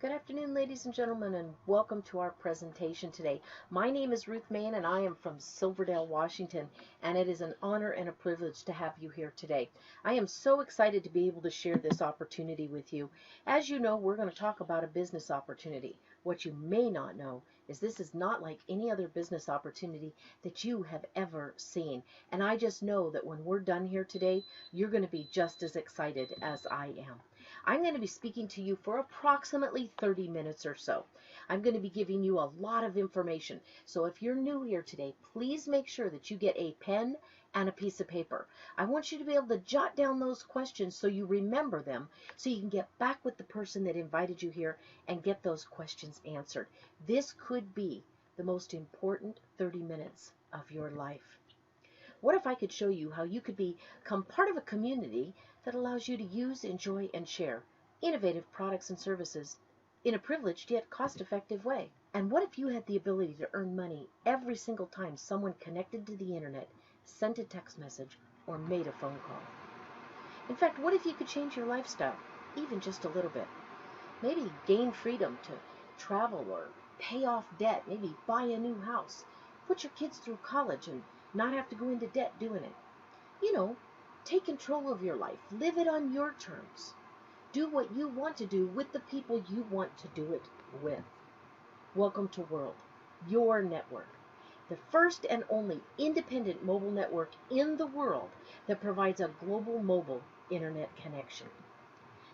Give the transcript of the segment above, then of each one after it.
Good afternoon, ladies and gentlemen, and welcome to our presentation today. My name is Ruth Main, and I am from Silverdale, Washington, and it is an honor and a privilege to have you here today. I am so excited to be able to share this opportunity with you. As you know, we're going to talk about a business opportunity. What you may not know is this is not like any other business opportunity that you have ever seen. And I just know that when we're done here today, you're going to be just as excited as I am. I'm going to be speaking to you for approximately 30 minutes or so. I'm going to be giving you a lot of information. So if you're new here today, please make sure that you get a pen and a piece of paper. I want you to be able to jot down those questions so you remember them, so you can get back with the person that invited you here and get those questions answered. This could be the most important 30 minutes of your life. What if I could show you how you could become part of a community that allows you to use, enjoy, and share innovative products and services in a privileged yet cost-effective way? And what if you had the ability to earn money every single time someone connected to the internet, sent a text message, or made a phone call? In fact, what if you could change your lifestyle, even just a little bit? Maybe gain freedom to travel or pay off debt, maybe buy a new house, put your kids through college and not have to go into debt doing it. You know, take control of your life. Live it on your terms. Do what you want to do with the people you want to do it with. Welcome to World, your network. The first and only independent mobile network in the world that provides a global mobile internet connection.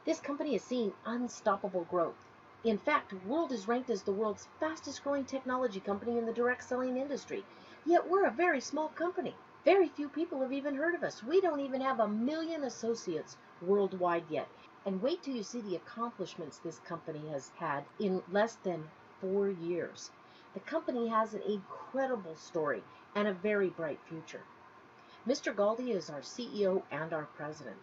This company is seeing unstoppable growth. In fact, World is ranked as the world's fastest growing technology company in the direct selling industry. Yet we're a very small company. Very few people have even heard of us. We don't even have 1 million associates worldwide yet. And wait till you see the accomplishments this company has had in less than 4 years. The company has an incredible story and a very bright future. Mr. Galdi is our CEO and our president.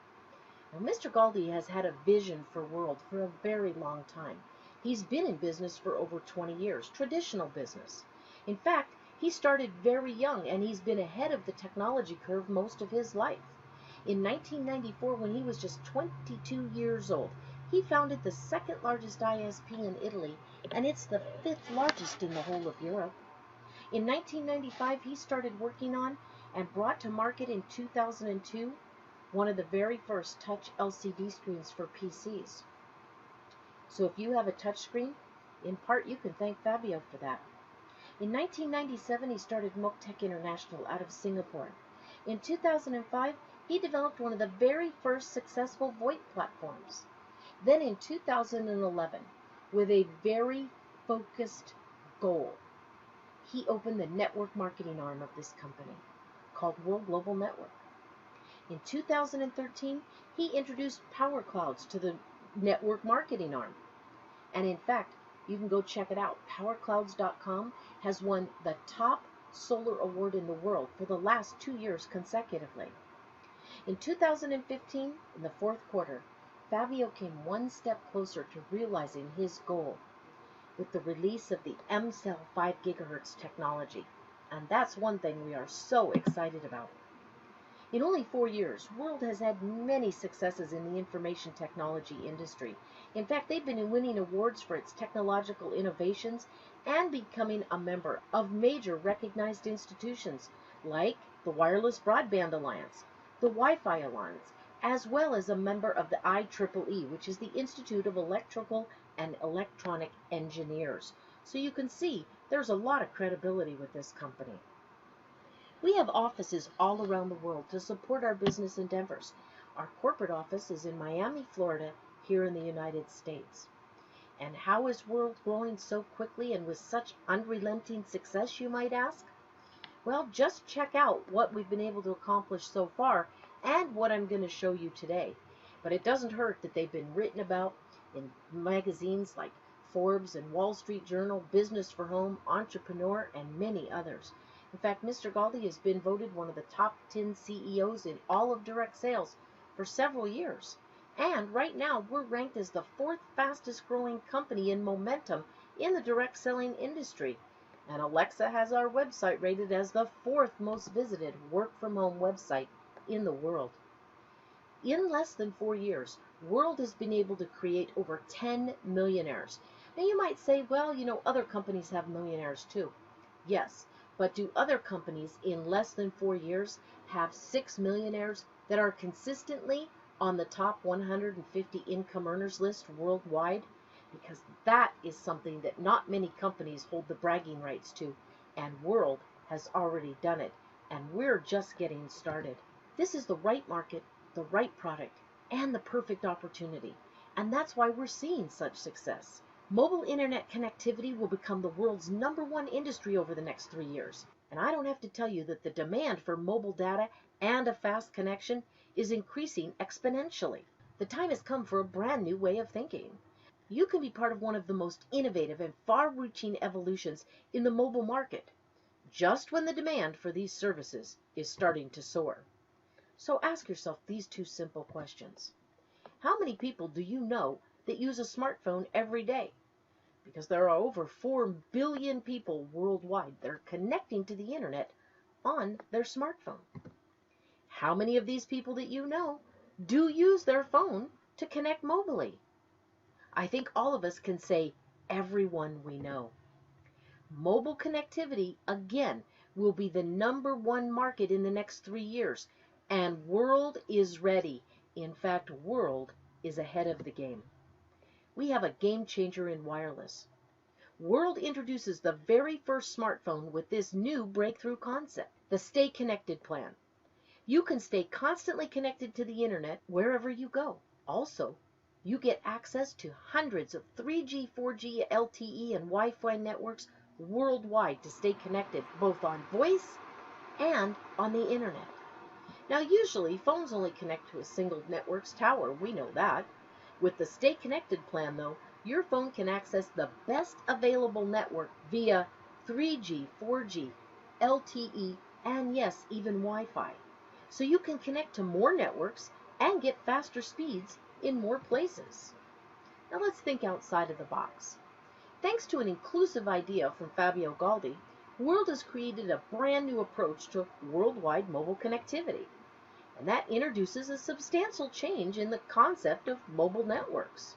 Now, Mr. Galdi has had a vision for World for a very long time. He's been in business for over 20 years, traditional business. In fact, he started very young, and he's been ahead of the technology curve most of his life. In 1994, when he was just 22 years old, he founded the second largest ISP in Italy, and it's the 5th largest in the whole of Europe. In 1995, he started working on and brought to market in 2002 one of the very first touch LCD screens for PCs. So if you have a touch screen, in part you can thank Fabio for that. In 1997, he started Moktech International out of Singapore. In 2005, he developed one of the very first successful VoIP platforms. Then in 2011, with a very focused goal, he opened the network marketing arm of this company called World Global Network. In 2013, he introduced Power Clouds to the network marketing arm. And in fact, you can go check it out. PowerClouds.com has won the top solar award in the world for the last 2 years consecutively. In 2015, in the 4th quarter, Fabio came one step closer to realizing his goal with the release of the M-Cell 5 GHz technology. And that's one thing we are so excited about. In only 4 years, World has had many successes in the information technology industry. In fact, they've been winning awards for its technological innovations and becoming a member of major recognized institutions like the Wireless Broadband Alliance, the Wi-Fi Alliance, as well as a member of the IEEE, which is the Institute of Electrical and Electronic Engineers. So you can see there's a lot of credibility with this company. We have offices all around the world to support our business endeavors. Our corporate office is in Miami, Florida, here in the United States. And how is World growing so quickly and with such unrelenting success, you might ask? Well, just check out what we've been able to accomplish so far and what I'm going to show you today. But it doesn't hurt that they've been written about in magazines like Forbes and Wall Street Journal, Business for Home, Entrepreneur, and many others. In fact, Mr. Galdi has been voted one of the top 10 CEOs in all of direct sales for several years. And right now, we're ranked as the 4th fastest growing company in momentum in the direct selling industry. And Alexa has our website rated as the 4th most visited work-from-home website in the world. In less than 4 years, World has been able to create over 10 millionaires. Now you might say, well, other companies have millionaires too. Yes, but do other companies in less than 4 years have 6 millionaires that are consistently on the top 150 income earners list worldwide? Because that is something that not many companies hold the bragging rights to, and World has already done it, and we're just getting started. This is the right market, the right product, and the perfect opportunity, and that's why we're seeing such success. Mobile internet connectivity will become the world's #1 industry over the next 3 years. And I don't have to tell you that the demand for mobile data and a fast connection is increasing exponentially. The time has come for a brand new way of thinking. You can be part of one of the most innovative and far-reaching evolutions in the mobile market, just when the demand for these services is starting to soar. So ask yourself these two simple questions. How many people do you know that use a smartphone every day? Because there are over 4 billion people worldwide that are connecting to the internet on their smartphone. How many of these people that you know do use their phone to connect mobilely? I think all of us can say everyone we know. Mobile connectivity, again, will be the #1 market in the next 3 years, and World is ready. In fact, World is ahead of the game. We have a game changer in wireless. World introduces the very first smartphone with this new breakthrough concept, the Stay Connected plan. You can stay constantly connected to the internet wherever you go. Also, you get access to hundreds of 3G, 4G, LTE, and Wi-Fi networks worldwide to stay connected both on voice and on the internet. Now, usually, phones only connect to a single network's tower. We know that. With the Stay Connected plan, though, your phone can access the best available network via 3G, 4G, LTE, and yes, even Wi-Fi. So you can connect to more networks and get faster speeds in more places. Now let's think outside of the box. Thanks to an inclusive idea from Fabio Galdi, World has created a brand new approach to worldwide mobile connectivity. And that introduces a substantial change in the concept of mobile networks.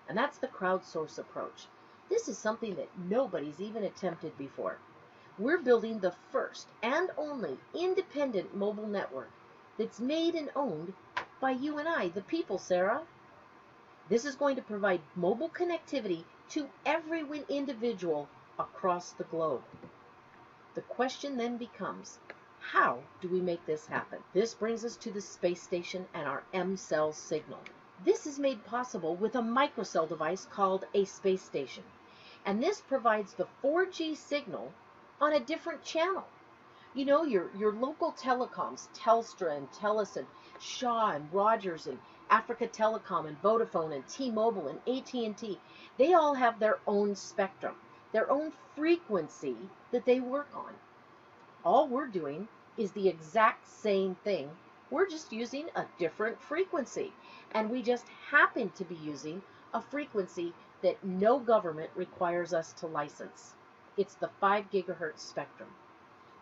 And that's the crowdsource approach. This is something that nobody's even attempted before. We're building the first and only independent mobile network that's made and owned by you and I, the people, Sarah. This is going to provide mobile connectivity to every individual across the globe. The question then becomes, how do we make this happen? This brings us to the space station and our M-cell signal. This is made possible with a microcell device called a space station. And this provides the 4G signal on a different channel. You know, your local telecoms, Telstra and Telus and Shaw and Rogers and Africa Telecom and Vodafone and T-Mobile and AT&T, they all have their own spectrum, their own frequency that they work on. All we're doing is the exact same thing. We're just using a different frequency. And we just happen to be using a frequency that no government requires us to license. It's the 5 gigahertz spectrum.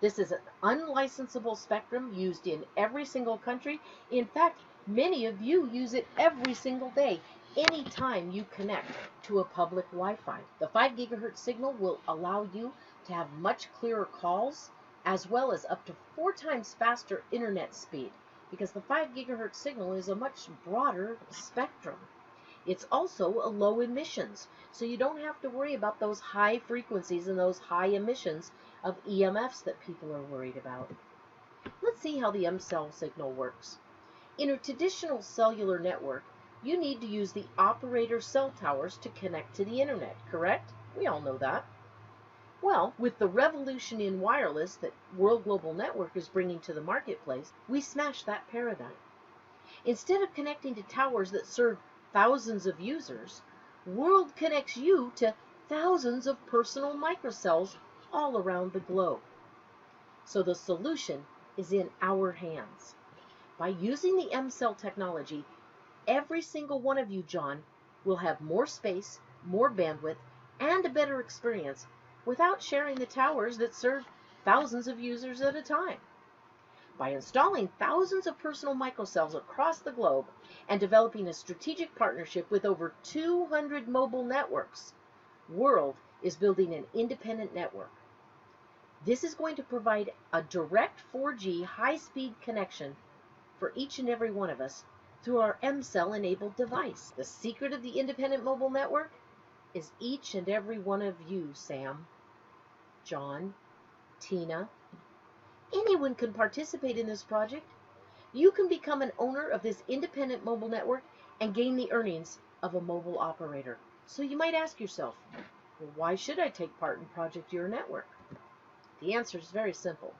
This is an unlicensable spectrum used in every single country. In fact, many of you use it every single day, anytime you connect to a public Wi-Fi. The 5 gigahertz signal will allow you to have much clearer calls, as well as up to 4 times faster internet speed, because the 5 gigahertz signal is a much broader spectrum. It's also a low emissions, so you don't have to worry about those high frequencies and those high emissions of EMFs that people are worried about. Let's see how the M-cell signal works. In a traditional cellular network, you need to use the operator cell towers to connect to the internet, correct? We all know that. Well, with the revolution in wireless that World Global Network is bringing to the marketplace, we smashed that paradigm. Instead of connecting to towers that serve thousands of users, World connects you to thousands of personal microcells all around the globe. So the solution is in our hands. By using the M-cell technology, every single one of you, John, will have more space, more bandwidth, and a better experience without sharing the towers that serve thousands of users at a time. By installing thousands of personal microcells across the globe and developing a strategic partnership with over 200 mobile networks, World is building an independent network. This is going to provide a direct 4G high-speed connection for each and every one of us through our M-Cell enabled device. The secret of the independent mobile network is each and every one of you, Sam, John, Tina. Anyone can participate in this project. You can become an owner of this independent mobile network and gain the earnings of a mobile operator. So you might ask yourself, well, why should I take part in Project Your Network? The answer is very simple.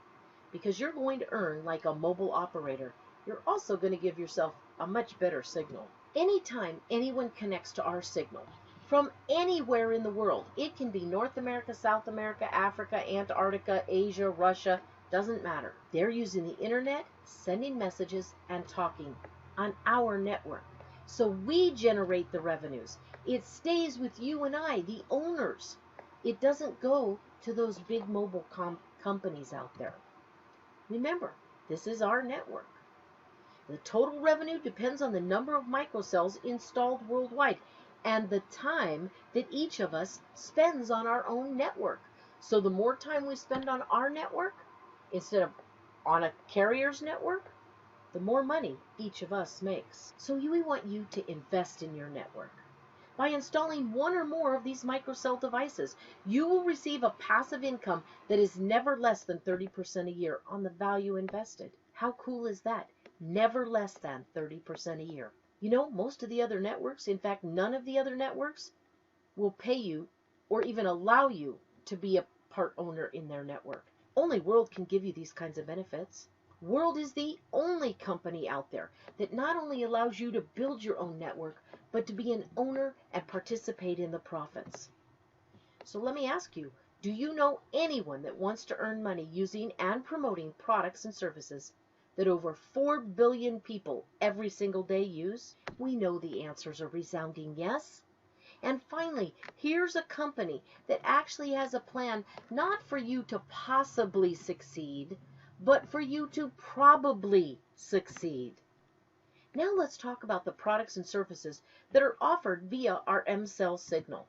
Because you're going to earn like a mobile operator, you're also going to give yourself a much better signal. Anytime anyone connects to our signal, from anywhere in the world, it can be North America, South America, Africa, Antarctica, Asia, Russia, doesn't matter. They're using the internet, sending messages, and talking on our network. So we generate the revenues. It stays with you and I, the owners. It doesn't go to those big mobile companies out there. Remember, this is our network. The total revenue depends on the number of microcells installed worldwide and the time that each of us spends on our own network. So the more time we spend on our network, instead of on a carrier's network, the more money each of us makes. So we want you to invest in your network. By installing one or more of these microcell devices, you will receive a passive income that is never less than 30% a year on the value invested. How cool is that? Never less than 30% a year. You know, most of the other networks, in fact, none of the other networks will pay you or even allow you to be a part owner in their network. Only World can give you these kinds of benefits. World is the only company out there that not only allows you to build your own network, but to be an owner and participate in the profits. So let me ask you, do you know anyone that wants to earn money using and promoting products and services that over 4 billion people every single day use? We know the answers are resounding yes. And finally, here's a company that actually has a plan not for you to possibly succeed, but for you to probably succeed. Now let's talk about the products and services that are offered via our M-Cell signal.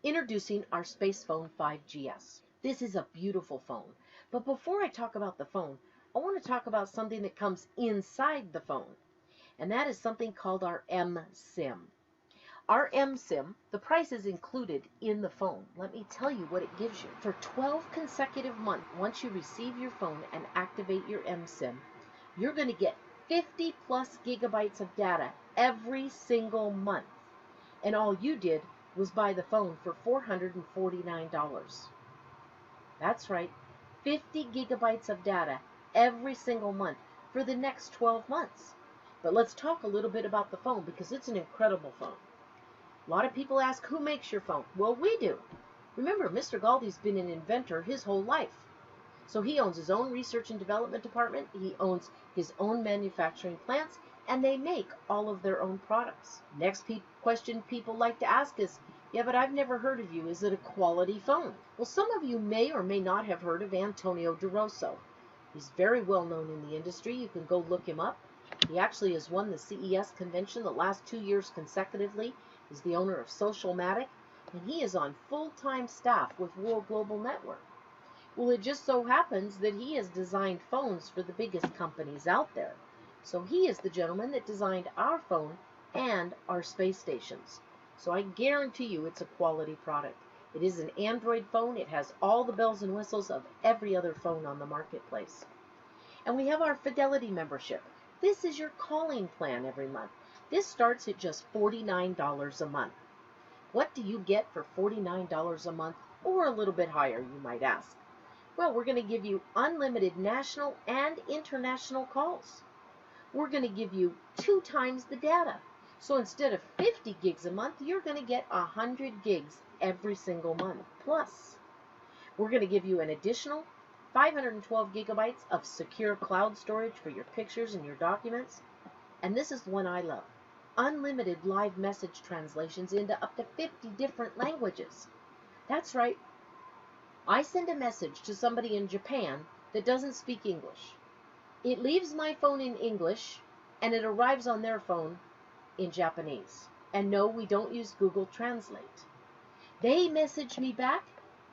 Introducing our SpacePhone 5GS. This is a beautiful phone. But before I talk about the phone, I want to talk about something that comes inside the phone. And that is something called our M-SIM. Our M-SIM, the price is included in the phone. Let me tell you what it gives you. For 12 consecutive months, once you receive your phone and activate your M-SIM, you're going to get 50 plus gigabytes of data every single month. And all you did was buy the phone for $449. That's right, 50 gigabytes of data every single month for the next 12 months. But let's talk a little bit about the phone because it's an incredible phone. A lot of people ask, who makes your phone? Well, we do. Remember, Mr. Galdi's been an inventor his whole life. So he owns his own research and development department, he owns his own manufacturing plants, and they make all of their own products. Next question people like to ask is, yeah, but I've never heard of you. Is it a quality phone? Well, some of you may or may not have heard of Antonio DeRosso. He's very well known in the industry. You can go look him up. He actually has won the CES convention the last 2 years consecutively. He's the owner of Socialmatic, and he is on full-time staff with World Global Network. Well, it just so happens that he has designed phones for the biggest companies out there. So he is the gentleman that designed our phone and our space stations. So I guarantee you it's a quality product. It is an Android phone. It has all the bells and whistles of every other phone on the marketplace. And we have our Fidelity membership. This is your calling plan every month. This starts at just $49 a month. What do you get for $49 a month, or a little bit higher, you might ask? Well, we're going to give you unlimited national and international calls. We're going to give you 2 times the data. So instead of 50 gigs a month, you're going to get 100 gigs every single month. Plus, we're going to give you an additional 512 gigabytes of secure cloud storage for your pictures and your documents. And this is the one I love. Unlimited live message translations into up to 50 different languages. That's right. I send a message to somebody in Japan that doesn't speak English. It leaves my phone in English, and it arrives on their phone in Japanese. And no, we don't use Google Translate. They message me back,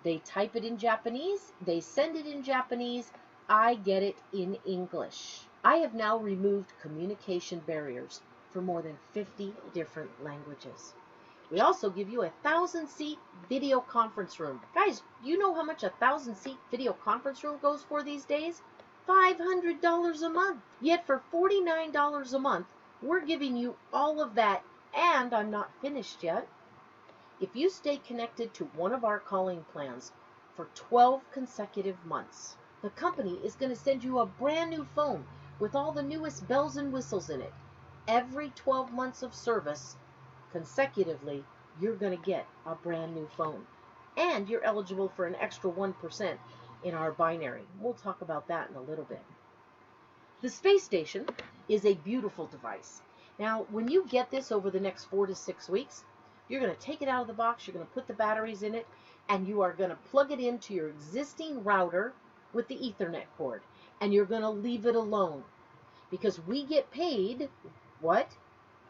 they type it in Japanese, they send it in Japanese, I get it in English. I have now removed communication barriers for more than 50 different languages. We also give you a 1,000-seat video conference room. Guys, you know how much a 1,000-seat video conference room goes for these days? $500 a month. Yet for $49 a month, we're giving you all of that, and I'm not finished yet. If you stay connected to one of our calling plans for 12 consecutive months, the company is going to send you a brand new phone with all the newest bells and whistles in it. Every 12 months of service, consecutively, you're going to get a brand new phone. And you're eligible for an extra 1% in our binary. We'll talk about that in a little bit. The space station is a beautiful device. Now, when you get this over the next 4 to 6 weeks, you're going to take it out of the box, you're going to put the batteries in it, and you are going to plug it into your existing router with the Ethernet cord. And you're going to leave it alone. Because we get paid, what?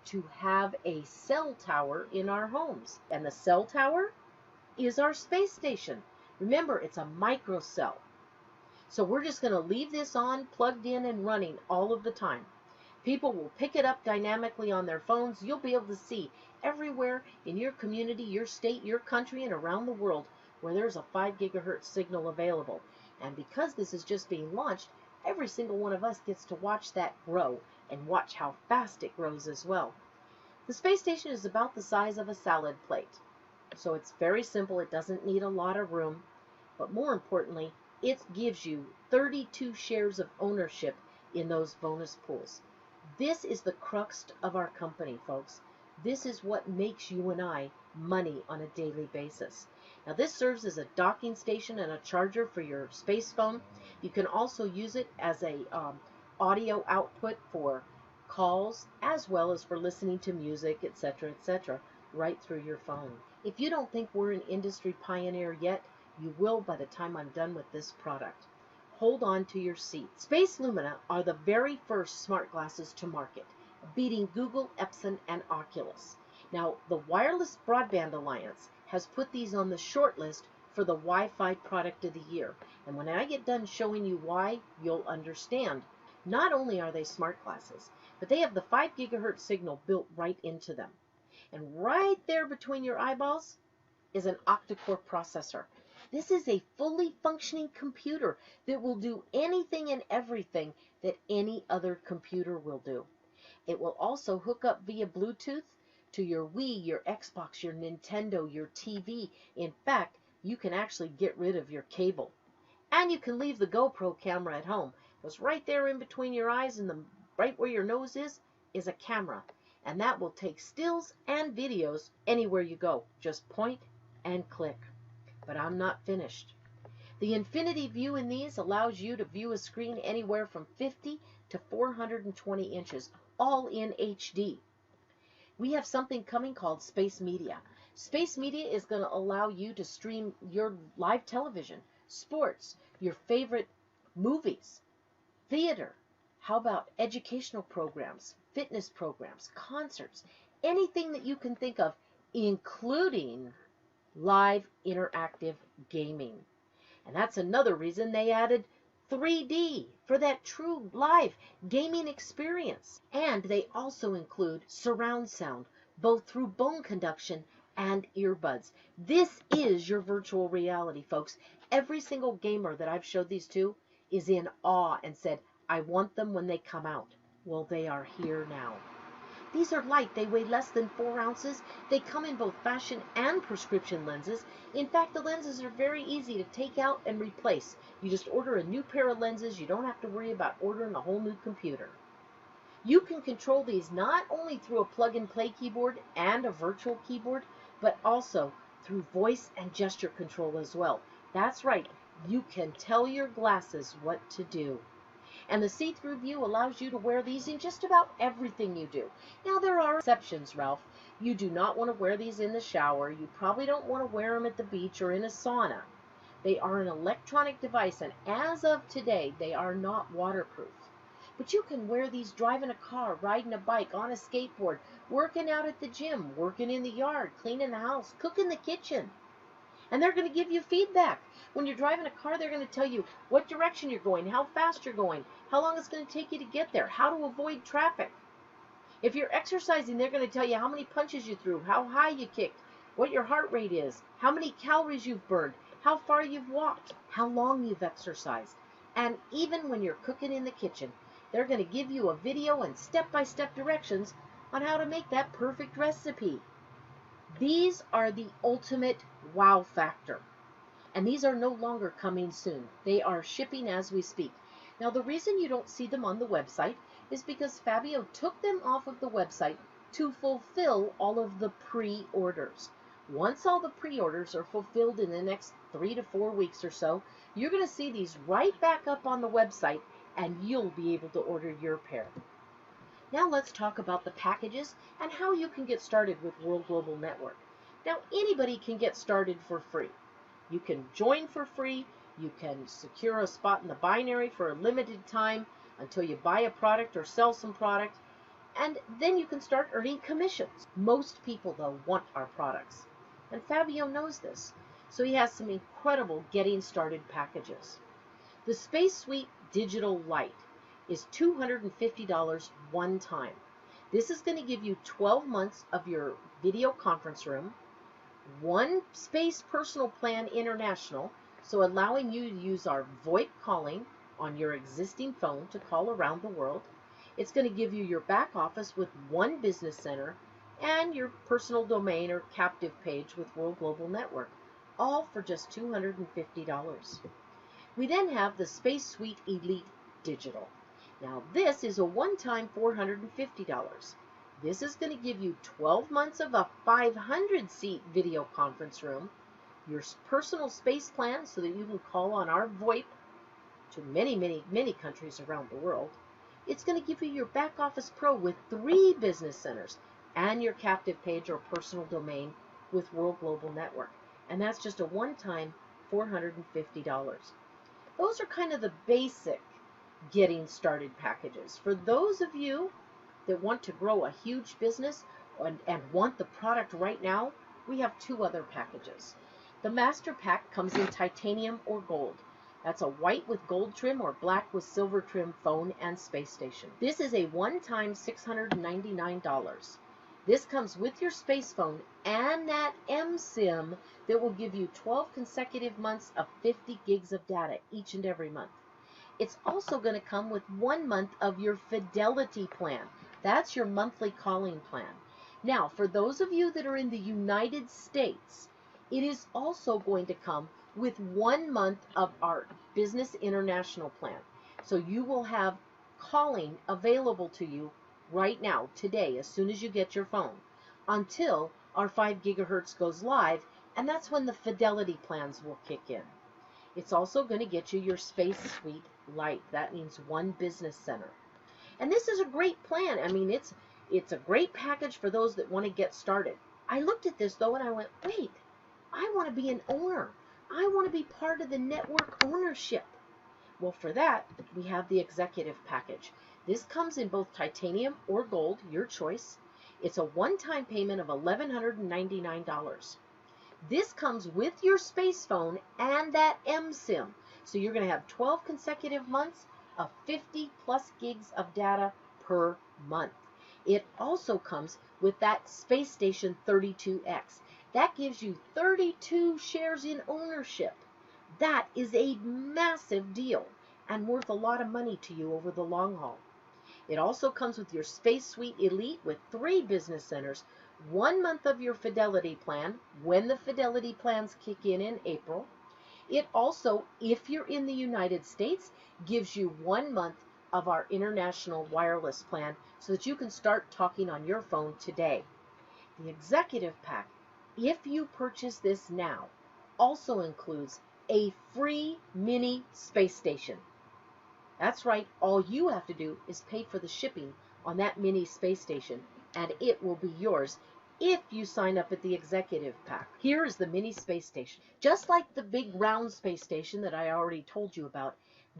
To have a cell tower in our homes. And the cell tower is our space station. Remember, it's a microcell. So we're just going to leave this on, plugged in and running all of the time. People will pick it up dynamically on their phones. You'll be able to see everywhere in your community, your state, your country, and around the world where there's a 5 gigahertz signal available. And because this is just being launched, every single one of us gets to watch that grow and watch how fast it grows as well. The space station is about the size of a salad plate. So it's very simple. It doesn't need a lot of room. But more importantly, it gives you 32 shares of ownership in those bonus pools. This is the crux of our company, folks. This is what makes you and I money on a daily basis. Now, this serves as a docking station and a charger for your SpacePhone. You can also use it as a audio output for calls, as well as for listening to music, etc., etc., right through your phone. If you don't think we're an industry pioneer yet, you will by the time I'm done with this product. Hold on to your seat. Space Lumina are the very first smart glasses to market, beating Google, Epson, and Oculus. Now, the Wireless Broadband Alliance has put these on the short list for the Wi-Fi Product of the Year. And when I get done showing you why, you'll understand. Not only are they smart glasses, but they have the 5 gigahertz signal built right into them. And right there between your eyeballs is an octa-core processor. This is a fully functioning computer that will do anything and everything that any other computer will do. It will also hook up via Bluetooth to your Wii, your Xbox, your Nintendo, your TV. In fact, you can actually get rid of your cable. And you can leave the GoPro camera at home, because right there in between your eyes and right where your nose is a camera. And that will take stills and videos anywhere you go. Just point and click. But I'm not finished. The Infinity View in these allows you to view a screen anywhere from 50 to 420 inches, all in HD. We have something coming called Space Media. Space Media is going to allow you to stream your live television, sports, your favorite movies, theater. How about educational programs, fitness programs, concerts, anything that you can think of, including live interactive gaming. And that's another reason they added 3D for that true live gaming experience. And they also include surround sound, both through bone conduction and earbuds. This is your virtual reality, folks. Every single gamer that I've showed these to is in awe and said, I want them when they come out. Well, they are here now. These are light. They weigh less than 4 ounces. They come in both fashion and prescription lenses. In fact, the lenses are very easy to take out and replace. You just order a new pair of lenses. You don't have to worry about ordering a whole new computer. You can control these not only through a plug-and-play keyboard and a virtual keyboard, but also through voice and gesture control as well. That's right. You can tell your glasses what to do. And the see-through view allows you to wear these in just about everything you do. Now, there are exceptions, Ralph. You do not want to wear these in the shower. You probably don't want to wear them at the beach or in a sauna. They are an electronic device, and as of today, they are not waterproof. But you can wear these driving a car, riding a bike, on a skateboard, working out at the gym, working in the yard, cleaning the house, cooking the kitchen. And they're going to give you feedback. When you're driving a car, they're going to tell you what direction you're going, how fast you're going, how long it's going to take you to get there, how to avoid traffic. If you're exercising, they're going to tell you how many punches you threw, how high you kicked, what your heart rate is, how many calories you've burned, how far you've walked, how long you've exercised. And even when you're cooking in the kitchen, they're going to give you a video and step-by-step directions on how to make that perfect recipe. These are the ultimate wow factor. And these are no longer coming soon. They are shipping as we speak. Now, the reason you don't see them on the website is because Fabio took them off of the website to fulfill all of the pre-orders. Once all the pre-orders are fulfilled in the next 3 to 4 weeks or so, you're going to see these right back up on the website, and you'll be able to order your pair. Now let's talk about the packages and how you can get started with World Global Network. Now, anybody can get started for free. You can join for free. You can secure a spot in the binary for a limited time until you buy a product or sell some product, and then you can start earning commissions. Most people, though, want our products, and Fabio knows this, so he has some incredible getting started packages. The Space Suite Digital Lite is $250 one time. This is going to give you 12 months of your video conference room, one Space Personal Plan International, so allowing you to use our VoIP calling on your existing phone to call around the world. It's going to give you your back office with one business center and your personal domain or captive page with World Global Network, all for just $250. We then have the Space Suite Elite Digital. Now this is a one-time $450. This is going to give you 12 months of a 500-seat video conference room, your personal space plan so that you can call on our VoIP to many countries around the world. It's going to give you your back office pro with 3 business centers and your captive page or personal domain with World Global Network. And that's just a one-time $450. Those are kind of the basic getting started packages. For those of you that want to grow a huge business and want the product right now, we have 2 other packages. The Master Pack comes in titanium or gold. That's a white with gold trim or black with silver trim phone and space station. This is a one-time $699. This comes with your SpacePhone and that eSIM that will give you 12 consecutive months of 50 gigs of data each and every month. It's also going to come with 1 month of your Fidelity plan. That's your monthly calling plan. Now, for those of you that are in the United States, it is also going to come with 1 month of our Business International plan. So you will have calling available to you right now, today, as soon as you get your phone, until our 5 gigahertz goes live, and that's when the Fidelity plans will kick in. It's also going to get you your Space Suite Lite. That means 1 business center. And this is a great plan. I mean, it's a great package for those that want to get started. I looked at this, though, and I went, wait, I want to be an owner. I want to be part of the network ownership. Well, for that, we have the executive package. This comes in both titanium or gold, your choice. It's a one-time payment of $1,199. This comes with your SpacePhone and that eSIM. So you're going to have 12 consecutive months of 50 plus gigs of data per month. It also comes with that Space Station 32X. That gives you 32 shares in ownership. That is a massive deal and worth a lot of money to you over the long haul. It also comes with your Space Suite Elite with 3 business centers, 1 month of your Fidelity plan when the Fidelity plans kick in April. It also, if you're in the United States, gives you 1 month of our international wireless plan so that you can start talking on your phone today. The executive pack, if you purchase this now, also includes a free mini space station. That's right, all you have to do is pay for the shipping on that mini space station, and it will be yours if you sign up at the executive pack. Here is the mini space station. Just like the big round space station that I already told you about,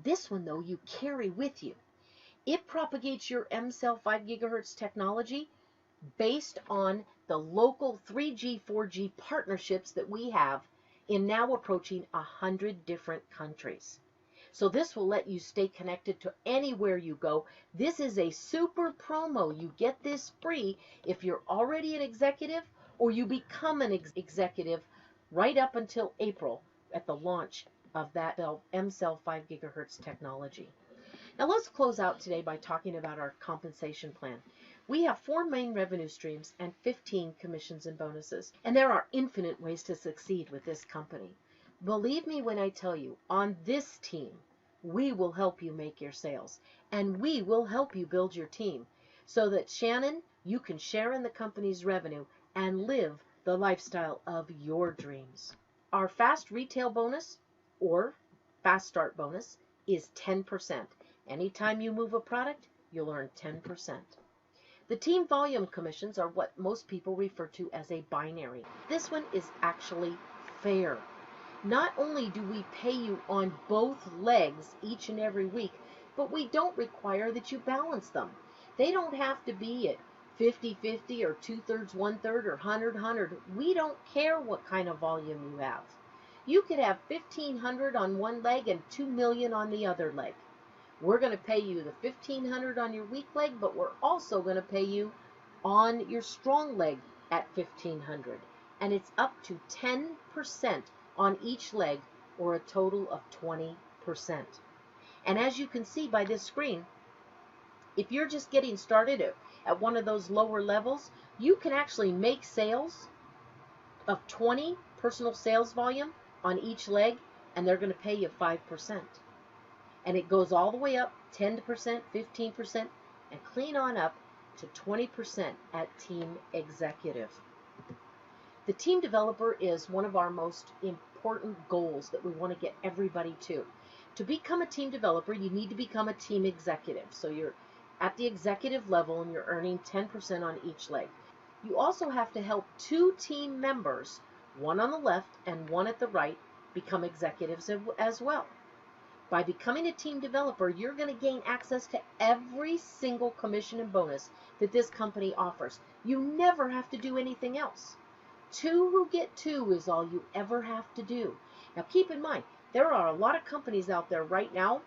this one, though, you carry with you. It propagates your mCell 5 gigahertz technology based on the local 3G, 4G partnerships that we have in now approaching 100 different countries. So this will let you stay connected to anywhere you go. This is a super promo. You get this free if you're already an executive or you become an executive right up until April at the launch of that M-Cell 5 gigahertz technology. Now let's close out today by talking about our compensation plan. We have 4 main revenue streams and 15 commissions and bonuses. And there are infinite ways to succeed with this company. Believe me when I tell you, on this team, we will help you make your sales. And we will help you build your team. So that, Shannon, you can share in the company's revenue and live the lifestyle of your dreams. Our fast retail bonus, or fast start bonus, is 10%. Anytime you move a product, you'll earn 10%. The team volume commissions are what most people refer to as a binary. This one is actually fair. Not only do we pay you on both legs each and every week, but we don't require that you balance them. They don't have to be at 50-50 or 2/3, 1/3 or 100-100. We don't care what kind of volume you have. You could have 1,500 on one leg and 2 million on the other leg. We're going to pay you the 1,500 on your weak leg, but we're also going to pay you on your strong leg at 1,500. And it's up to 10% on each leg, or a total of 20%. And as you can see by this screen, if you're just getting started at one of those lower levels, you can actually make sales of 20 personal sales volume on each leg, and they're going to pay you 5%. And it goes all the way up 10%, 15%, and clean on up to 20% at Team Executive. The Team Developer is one of our most important goals that we want to get everybody to. To become a Team Developer, you need to become a Team Executive. So you're at the executive level and you're earning 10% on each leg. You also have to help 2 team members, one on the left and one at the right, become executives as well. By becoming a team developer, you're going to gain access to every single commission and bonus that this company offers. You never have to do anything else. 2 who get 2 is all you ever have to do. Now keep in mind, there are a lot of companies out there right now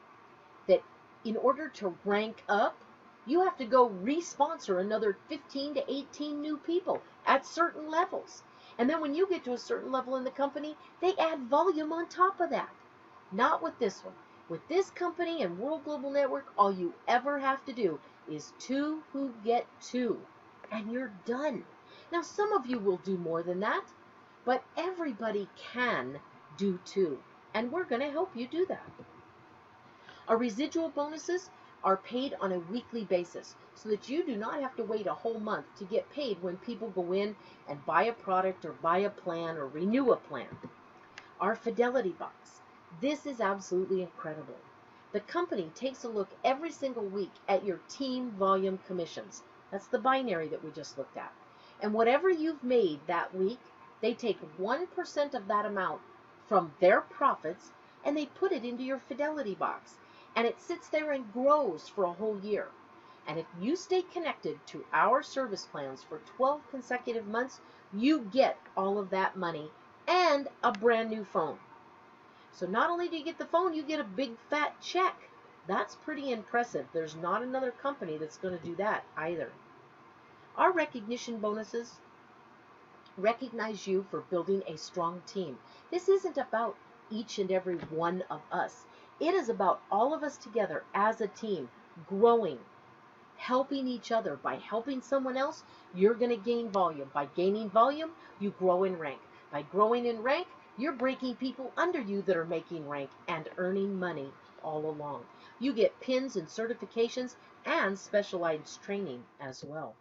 that in order to rank up, you have to go re-sponsor another 15 to 18 new people at certain levels. And then when you get to a certain level in the company, they add volume on top of that. Not with this one. With this company and World Global Network, all you ever have to do is 2 who get 2, and you're done. Now, some of you will do more than that, but everybody can do 2, and we're going to help you do that. Our residual bonuses are paid on a weekly basis so that you do not have to wait a whole month to get paid when people go in and buy a product or buy a plan or renew a plan. Our Fidelity Box. This is absolutely incredible. The company takes a look every single week at your team volume commissions. That's the binary that we just looked at. And whatever you've made that week, they take 1% of that amount from their profits and they put it into your Fidelity Box. And it sits there and grows for a whole year. And if you stay connected to our service plans for 12 consecutive months, you get all of that money and a brand new phone. So not only do you get the phone, you get a big fat check. That's pretty impressive. There's not another company that's going to do that either. Our recognition bonuses recognize you for building a strong team. This isn't about each and every one of us. It is about all of us together as a team, growing, helping each other. By helping someone else, you're going to gain volume. By gaining volume, you grow in rank. By growing in rank, you're breaking people under you that are making rank and earning money all along. You get pins and certifications and specialized training as well.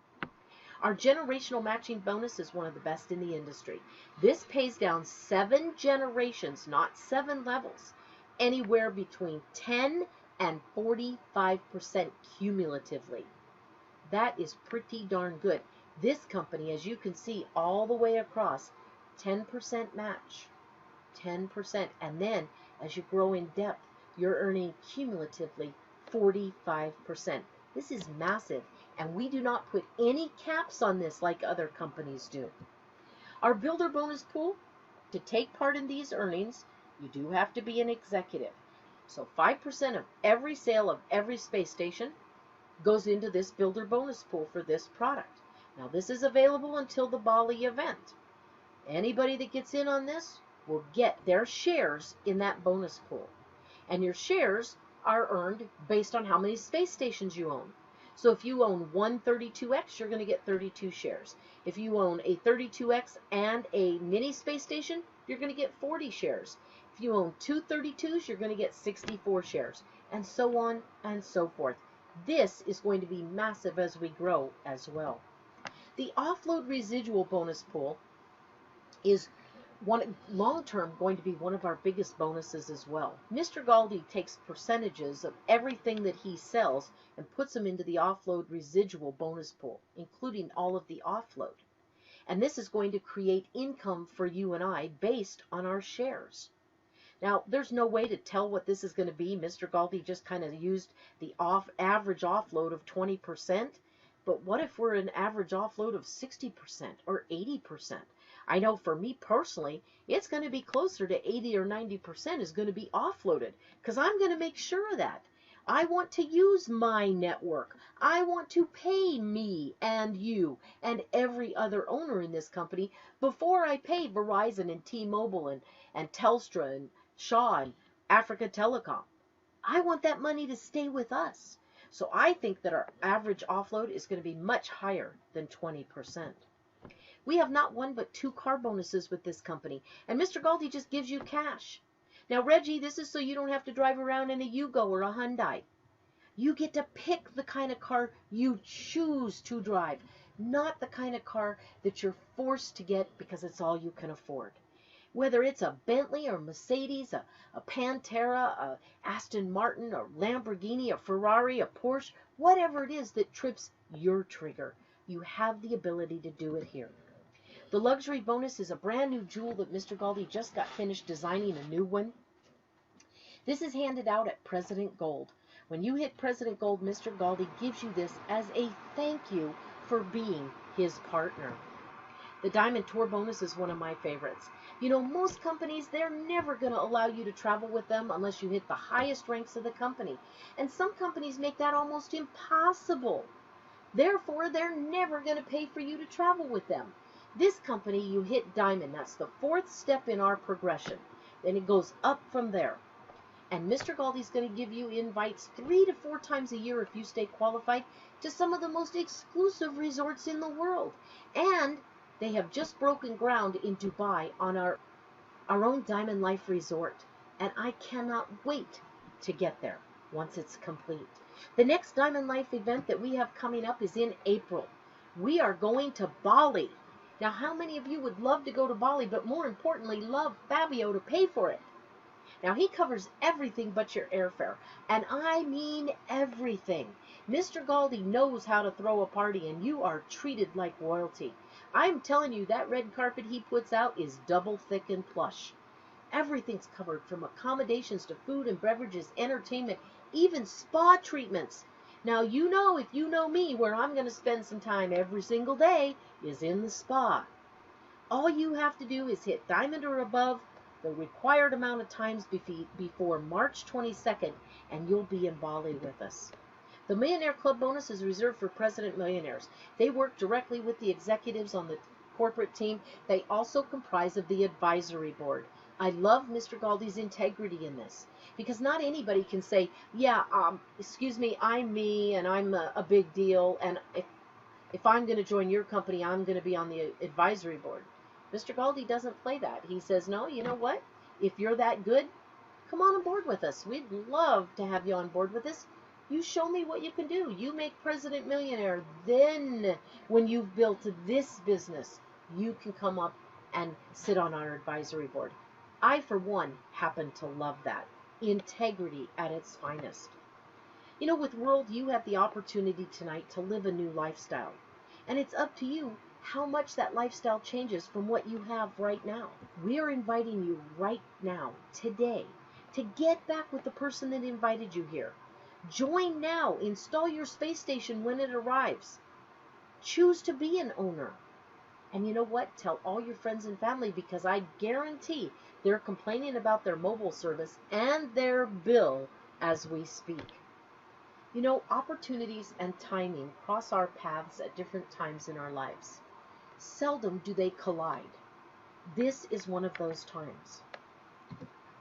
Our generational matching bonus is one of the best in the industry. This pays down 7 generations, not 7 levels, anywhere between 10 and 45% cumulatively. That is pretty darn good. This company, as you can see all the way across, 10% match. 10%, and then as you grow in depth, you're earning cumulatively 45%. This is massive, and we do not put any caps on this like other companies do. Our builder bonus pool To take part in these earnings, you do have to be an executive. So 5% of every sale of every space station goes into this builder bonus pool for this product. Now this is available until the Bali event. Anybody that gets in on this will get their shares in that bonus pool. And your shares are earned based on how many space stations you own. So if you own one 32X, you're going to get 32 shares. If you own a 32X and a mini space station, you're going to get 40 shares. If you own two 32s, you're going to get 64 shares, and so on and so forth. This is going to be massive as we grow as well. The offload residual bonus pool is long-term going to be one of our biggest bonuses as well. Mr. Galdi takes percentages of everything that he sells and puts them into the offload residual bonus pool, including all of the offload. And this is going to create income for you and I based on our shares. Now, there's no way to tell what this is going to be. Mr. Galdi just kind of used the average offload of 20%. But what if we're an average offload of 60% or 80%? I know for me personally, it's going to be closer to 80 or 90% is going to be offloaded, because I'm going to make sure of that. I want to use my network. I want to pay me and you and every other owner in this company before I pay Verizon and T-Mobile and Telstra and Shaw and Africa Telecom. I want that money to stay with us. So I think that our average offload is going to be much higher than 20%. We have not one but 2 car bonuses with this company, and Mr. Galdi just gives you cash. Now, Reggie, this is so you don't have to drive around in a Yugo or a Hyundai. You get to pick the kind of car you choose to drive, not the kind of car that you're forced to get because it's all you can afford. Whether it's a Bentley or Mercedes, a Pantera, a Aston Martin, a Lamborghini, a Ferrari, a Porsche, whatever it is that trips your trigger, you have the ability to do it here. The luxury bonus is a brand new jewel that Mr. Galdi just got finished designing a new one. This is handed out at President Gold. When you hit President Gold, Mr. Galdi gives you this as a thank you for being his partner. The Diamond Tour bonus is one of my favorites. You know, most companies, they're never going to allow you to travel with them unless you hit the highest ranks of the company. And some companies make that almost impossible. Therefore, they're never going to pay for you to travel with them. This company, you hit Diamond. That's the 4th step in our progression. Then it goes up from there. And Mr. Galdi's going to give you invites 3 to 4 times a year if you stay qualified to some of the most exclusive resorts in the world. And they have just broken ground in Dubai on our own Diamond Life Resort. And I cannot wait to get there once it's complete. The next Diamond Life event that we have coming up is in April. We are going to Bali. Now, how many of you would love to go to Bali, but more importantly, love Fabio to pay for it? Now, he covers everything but your airfare, and I mean everything. Mr. Galdi knows how to throw a party, and you are treated like royalty. I'm telling you, that red carpet he puts out is double thick and plush. Everything's covered, from accommodations to food and beverages, entertainment, even spa treatments. Now, you know, if you know me, where I'm going to spend some time every single day is in the spa. All you have to do is hit Diamond or above the required amount of times before March 22nd, and you'll be in Bali with us. The Millionaire Club bonus is reserved for President Millionaires. They work directly with the executives on the corporate team. They also comprise of the advisory board. I love Mr. Galdi's integrity in this, because not anybody can say, yeah, excuse me, I'm me, and I'm a big deal, and if I'm going to join your company, I'm going to be on the advisory board. Mr. Galdi doesn't play that. He says, no, you know what? If you're that good, come on board with us. We'd love to have you on board with us. You show me what you can do. You make President Millionaire. Then, when you've built this business, you can come up and sit on our advisory board. I, for one, happen to love that. Integrity at its finest. You know, with World, you have the opportunity tonight to live a new lifestyle. And it's up to you how much that lifestyle changes from what you have right now. We are inviting you right now, today, to get back with the person that invited you here. Join now. Install your space station when it arrives. Choose to be an owner. And you know what? Tell all your friends and family, because I guarantee they're complaining about their mobile service and their bill as we speak. You know, opportunities and timing cross our paths at different times in our lives. Seldom do they collide. This is one of those times.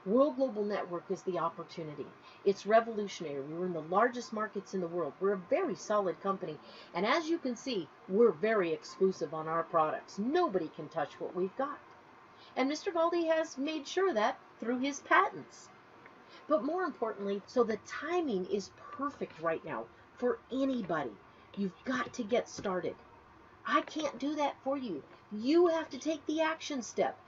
World Global Network is the opportunity. It's revolutionary. We're in the largest markets in the world. We're a very solid company. And as you can see, we're very exclusive on our products. Nobody can touch what we've got. And Mr. Galdi has made sure that through his patents. But more importantly, so the timing is perfect right now for anybody. You've got to get started. I can't do that for you. You have to take the action step.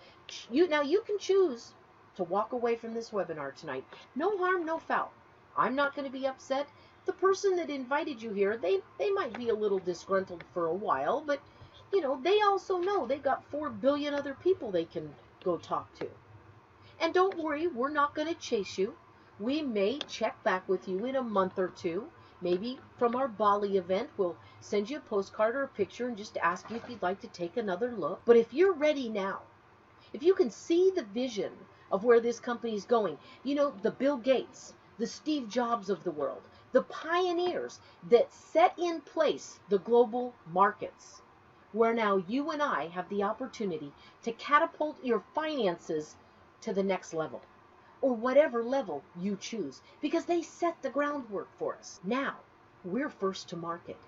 Now you can choose to walk away from this webinar tonight. No harm, no foul. I'm not going to be upset. The person that invited you here, they might be a little disgruntled for a while, but you know, they also know they've got 4 billion other people they can go talk to. And don't worry, we're not going to chase you. We may check back with you in a month or two. Maybe from our Bali event, we'll send you a postcard or a picture and just ask you if you'd like to take another look. But if you're ready now, if you can see the vision of where this company is going, you know, the Bill Gates, the Steve Jobs of the world, the pioneers that set in place the global markets, where now you and I have the opportunity to catapult your finances to the next level, or whatever level you choose, because they set the groundwork for us. Now, we're first to market,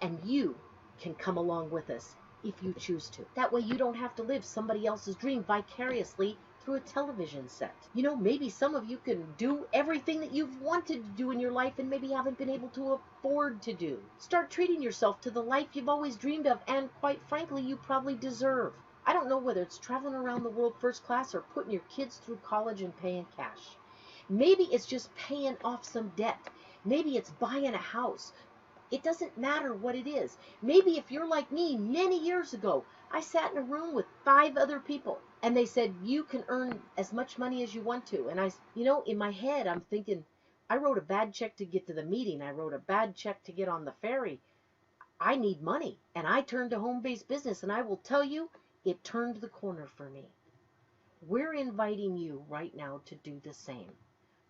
and you can come along with us if you choose to. That way you don't have to live somebody else's dream vicariously through a television set. You know, maybe some of you can do everything that you've wanted to do in your life and maybe haven't been able to afford to do. Start treating yourself to the life you've always dreamed of and, quite frankly, you probably deserve. I don't know whether it's traveling around the world first class or putting your kids through college and paying cash. Maybe it's just paying off some debt. Maybe it's buying a house. It doesn't matter what it is. Maybe if you're like me, many years ago, I sat in a room with 5 other people and they said, you can earn as much money as you want to. And you know, in my head, I'm thinking, I wrote a bad check to get to the meeting. I wrote a bad check to get on the ferry. I need money. And I turned to home-based business, and I will tell you, it turned the corner for me. We're inviting you right now to do the same.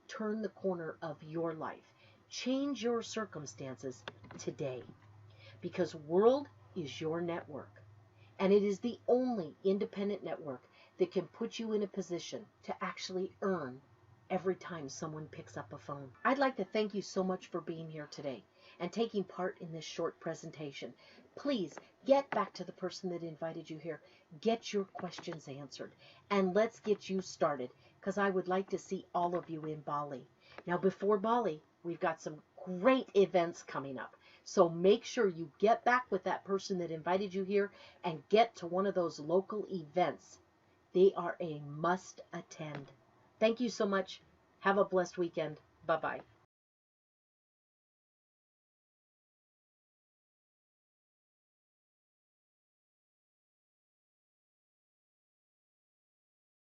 Turn the corner of your life. Change your circumstances today, because World is your network, and it is the only independent network that can put you in a position to actually earn every time someone picks up a phone. I'd like to thank you so much for being here today and taking part in this short presentation. Please get back to the person that invited you here. Get your questions answered, and let's get you started, because I would like to see all of you in Bali. Now, before Bali, we've got some great events coming up. So make sure you get back with that person that invited you here and get to one of those local events. They are a must attend. Thank you so much. Have a blessed weekend. Bye-bye.